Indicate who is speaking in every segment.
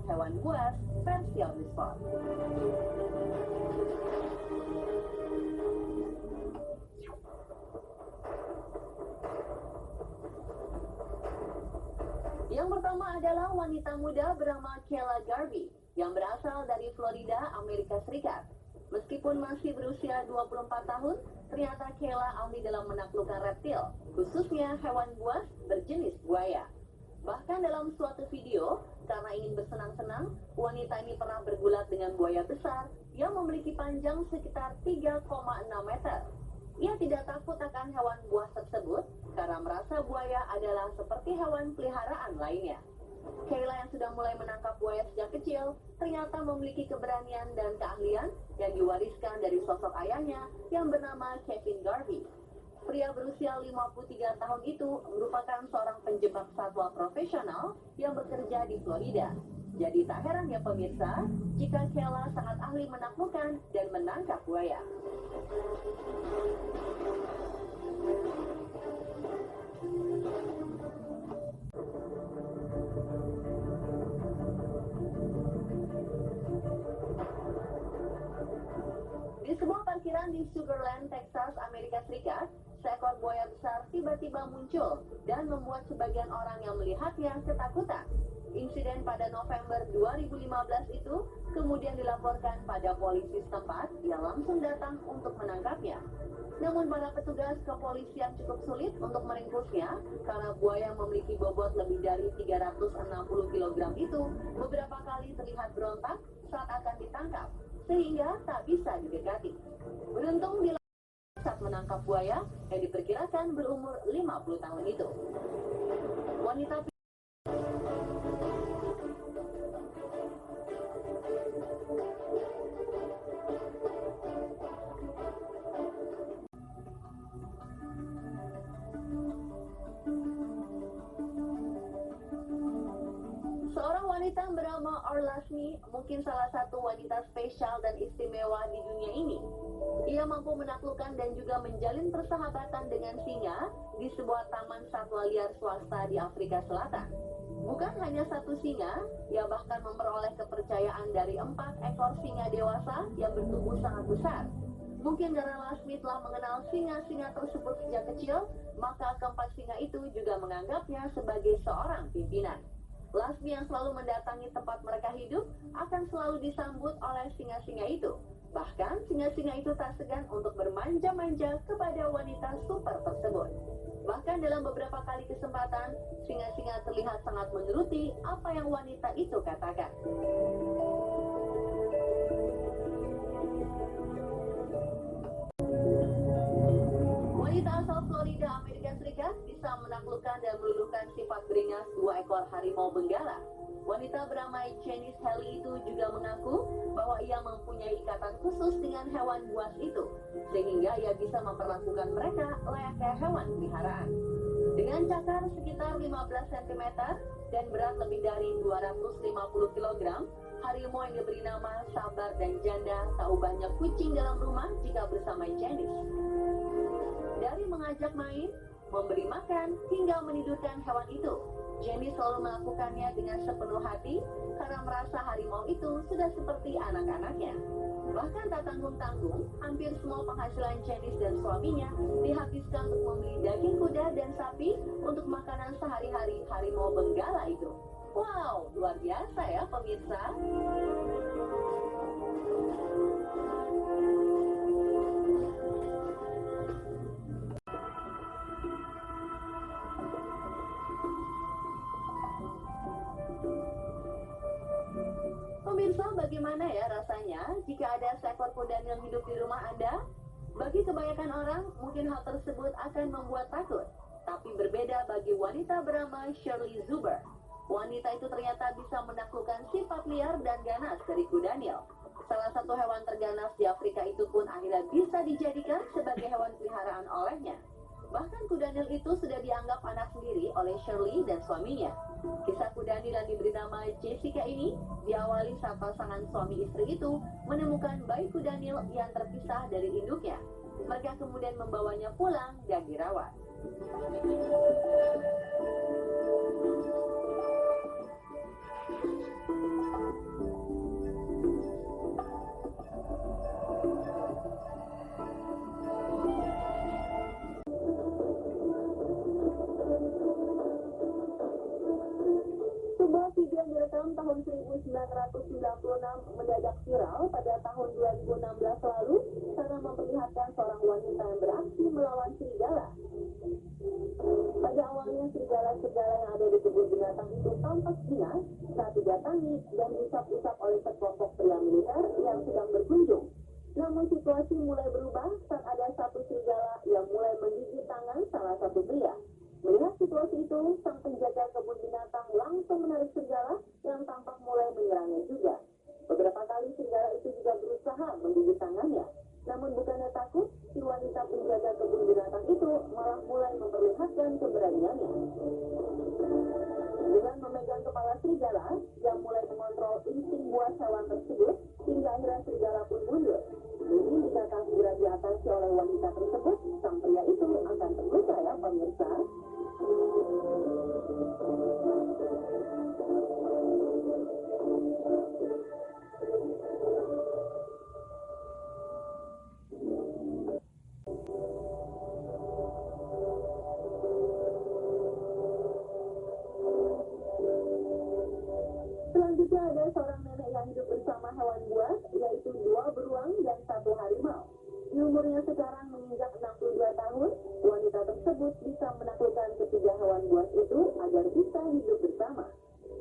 Speaker 1: hewan buas versi on the spot. Yang pertama adalah wanita muda bernama Kayla Garvey yang berasal dari Florida, Amerika Serikat. Meskipun masih berusia 24 tahun, ternyata Kayla ahli dalam menaklukkan reptil, khususnya hewan buas berjenis buaya. Bahkan dalam suatu video, karena ingin bersenang-senang, wanita ini pernah bergulat dengan buaya besar yang memiliki panjang sekitar 3,6 meter. Ia tidak takut akan hewan buas tersebut karena merasa buaya adalah seperti hewan peliharaan lainnya. Kayla yang sudah mulai menangkap buaya sejak kecil ternyata memiliki keberanian dan keahlian yang diwariskan dari sosok ayahnya yang bernama Kevin Garvey. Pria berusia 53 tahun itu merupakan seorang penjebak satwa profesional yang bekerja di Florida. Jadi tak heran ya pemirsa, jika Kayla sangat ahli menaklukkan dan menangkap buaya. Di sebuah parkiran di Sugarland, Texas, Amerika Serikat, seekor buaya besar tiba-tiba muncul dan membuat sebagian orang yang melihatnya ketakutan. Insiden pada November 2015 itu kemudian dilaporkan pada polisi setempat yang langsung datang untuk menangkapnya. Namun para petugas kepolisian cukup sulit untuk meringkusnya karena buaya yang memiliki bobot lebih dari 360 kg itu beberapa kali terlihat berontak saat akan ditangkap, sehingga tak bisa didekati. Beruntung di saat menangkap buaya yang diperkirakan berumur 50 tahun itu. Wanita Seorang wanita bernama Orlasmi mungkin salah satu wanita spesial dan istimewa di dunia ini. Ia mampu menaklukkan dan juga menjalin persahabatan dengan singa di sebuah taman satwa liar swasta di Afrika Selatan. Bukan hanya satu singa, ia bahkan memperoleh kepercayaan dari 4 ekor singa dewasa yang bertubuh sangat besar. Mungkin karena Lasmi telah mengenal singa-singa tersebut sejak kecil, maka keempat singa itu juga menganggapnya sebagai seorang pimpinan. Lasmi yang selalu mendatangi tempat mereka hidup akan selalu disambut oleh singa-singa itu. Bahkan singa-singa itu tak segan untuk bermanja-manja kepada wanita super tersebut. Bahkan dalam beberapa kali kesempatan, singa-singa terlihat sangat menuruti apa yang wanita itu katakan. Wanita asal Florida, Amerika Serikat bisa menaklukkan dan meluluhkan sifat beringas 2 ekor harimau benggala. Wanita bernama Janice Haley itu juga mengaku bahwa ia mempunyai ikatan khusus dengan hewan buas itu, sehingga ia bisa memperlakukan mereka layaknya hewan peliharaan. Dengan cakar sekitar 15 cm dan berat lebih dari 250 kg, harimau yang diberi nama Sabar dan Janda tak ubahnya kucing dalam rumah jika bersama Janice. Dari mengajak main, memberi makan, hingga menidurkan hewan itu, Jenny selalu melakukannya dengan sepenuh hati karena merasa harimau itu sudah seperti anak-anaknya. Bahkan tak tanggung-tanggung, hampir semua penghasilan Janice dan suaminya dihabiskan untuk membeli daging kuda dan sapi untuk makanan sehari-hari harimau benggala itu. Wow, luar biasa ya pemirsa. Pemirsa, bagaimana ya rasanya jika ada seekor kuda yang hidup di rumah Anda? Bagi kebanyakan orang, mungkin hal tersebut akan membuat takut. Tapi berbeda bagi wanita bernama Shirley Zuber. Wanita itu ternyata bisa menaklukkan sifat liar dan ganas dari kuda Nil. Salah satu hewan terganas di Afrika itu pun akhirnya bisa dijadikan sebagai hewan peliharaan olehnya. Bahkan kuda Nil itu sudah dianggap anak sendiri oleh Shirley dan suaminya. Kisah kuda Nil yang diberi nama Jessica ini diawali saat pasangan suami istri itu menemukan bayi kuda Nil yang terpisah dari induknya. Mereka kemudian membawanya pulang dan dirawat. Jepang tahun 1996 mendadak viral pada tahun 2016 lalu karena memperlihatkan seorang wanita yang beraksi melawan serigala. Pada awalnya serigala-serigala yang ada di kebun binatang itu tampak jinak saat didatangi dan diusap-usap oleh sekelompok pria militer yang sedang berkunjung. Namun situasi mulai berubah saat ada satu serigala yang mulai menggigit tangan salah satu pria. Melihat situasi itu, sang penjaga kebun binatang langsung menarik serigala yang tampak mulai menyerangnya juga. Beberapa kali serigala itu juga berusaha menggigit tangannya. Namun bukannya takut, si wanita penjaga kebun binatang itu malah mulai memperlihatkan keberaniannya. Dengan memegang kepala serigala yang mulai mengontrol insting buas hewan tersebut, hingga akhirnya serigala pun mundur. Mungkin jika akan segera diatasi oleh wanita tersebut, sang pria itu akan terluka ya pemirsa. Selanjutnya ada seorang nenek yang hidup bersama hewan buas, yaitu 2 beruang dan 1 harimau. Di umurnya sekarang menginjak 62 tahun, wanita tersebut bisa menaklukkan ketiga hewan buas itu agar bisa hidup bersama.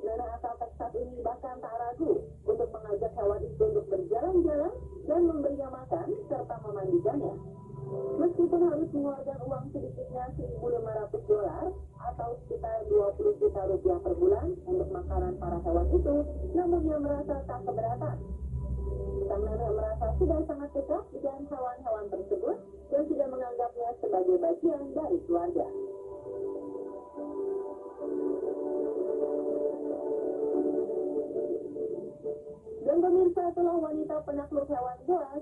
Speaker 1: Nenek asal Texas ini bahkan tak ragu untuk mengajak hewan itu untuk berjalan-jalan dan memberinya makan serta memandikannya. Meskipun harus mengeluarkan uang sedikitnya $1.500 atau sekitar 20 juta rupiah per bulan untuk makanan para hewan itu, namun ia merasa tak keberatan. Sang nenek merasa sudah sangat dekat dengan hewan-hewan tersebut dan sudah menganggapnya sebagai bagian dari keluarga. Dan pemirsa, setelah wanita penakluk hewan buas